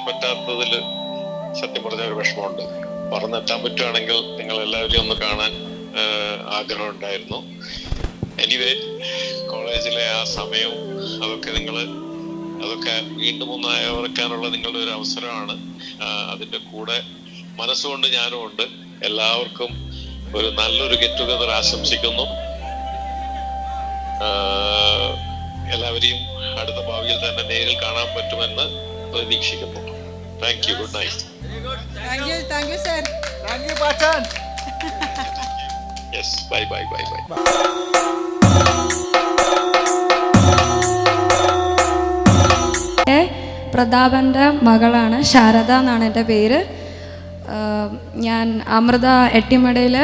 പറ്റാത്തതിൽ സത്യം പറഞ്ഞ ഒരു വിഷമമുണ്ട്. പറന്നെത്താൻ പറ്റുവാണെങ്കിൽ നിങ്ങൾ എല്ലാവരെയും ഒന്ന് കാണാൻ ആഗ്രഹം ഉണ്ടായിരുന്നു. എനിവേ, കോളേജിലെ ആ സമയവും അതൊക്കെ വീണ്ടും ഒന്ന് അയവറക്കാനുള്ള നിങ്ങളുടെ ഒരു അവസരമാണ്. അതിന്റെ കൂടെ മനസ്സുകൊണ്ട് ഞാനും ഉണ്ട്. എല്ലാവർക്കും ഒരു നല്ലൊരു ഗെറ്റ് ടുഗദർ ആശംസിക്കുന്നു. എല്ലാവരെയും അടുത്ത ഭാവിയിൽ തന്നെ നേരിൽ കാണാൻ പറ്റുമെന്ന് പ്രതീക്ഷിക്കുന്നു. Thank you. Good night. Thank you, sir. Thank you, Patan. Yes, bye. പ്രതാപൻ്റെ മകളാണ്, ശാരദ എന്നാണ് എൻ്റെ പേര്. ഞാൻ അമൃത എട്ടിമടയിൽ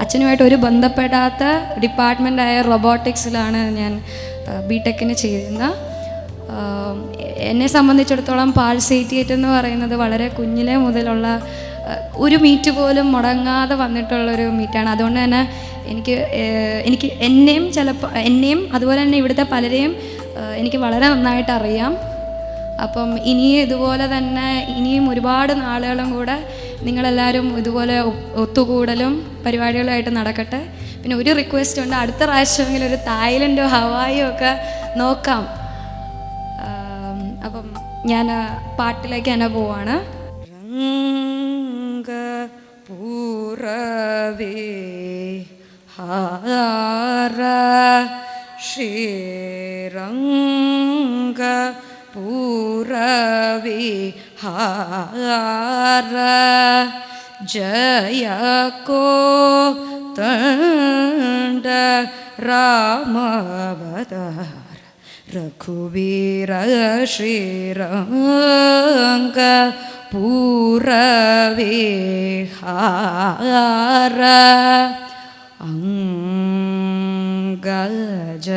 അച്ഛനുമായിട്ട് ഒരു ബന്ധപ്പെടാത്ത ഡിപ്പാർട്ട്മെൻറ്റായ റോബോട്ടിക്സിലാണ് ഞാൻ ബിടെക്കിന് ചെയ്യുന്നത്. എന്നെ സംബന്ധിച്ചിടത്തോളം പാൽ 88 എന്ന് പറയുന്നത് വളരെ കുഞ്ഞിലെ മുതലുള്ള ഒരു മീറ്റ് പോലും മുടങ്ങാതെ വന്നിട്ടുള്ളൊരു മീറ്റാണ്. അതുകൊണ്ട് തന്നെ എനിക്ക് എന്നെയും അതുപോലെ തന്നെ ഇവിടുത്തെ പലരെയും എനിക്ക് വളരെ നന്നായിട്ട് അറിയാം. അപ്പം ഇനിയും ഇതുപോലെ തന്നെ ഇനിയും ഒരുപാട് നാളുകളും കൂടെ നിങ്ങളെല്ലാവരും ഇതുപോലെ ഒത്തുകൂടലും പരിപാടികളുമായിട്ട് നടക്കട്ടെ. പിന്നെ ഒരു റിക്വസ്റ്റ് ഉണ്ട്, അടുത്ത പ്രാവശ്യമെങ്കിലും ഒരു തായ്ലൻഡോ ഹവായിയോ ഒക്കെ നോക്കാം. അപ്പം ഞാൻ പാട്ടിലേക്ക് തന്നെ പോവാണ്. പൂരവേ ഹാര ശ്രീരംഗ പൂരവേ ഹാര ജയ കോതണ്ഡ രാമവതാര രഘുവീര ശ്രീരംഗ പൂരവേ ഹാര അംഗജ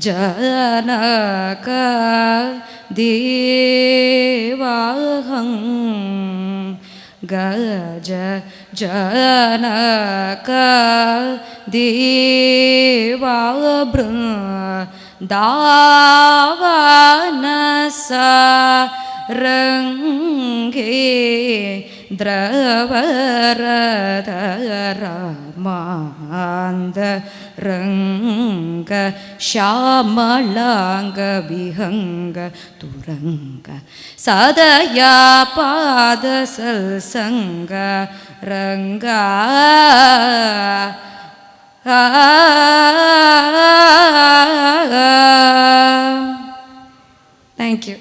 ജനക ദേവാഹം ഗജ ജനക ദേവാവൃന്ദാവനസ രംഗേ ദ്രവരതരമാന്ത രംഗ ശ്യാമളാംഗ വിഹംഗ തുരംഗ സദയാ പാദസൽസംഗ രംഗ താങ്ക് യു.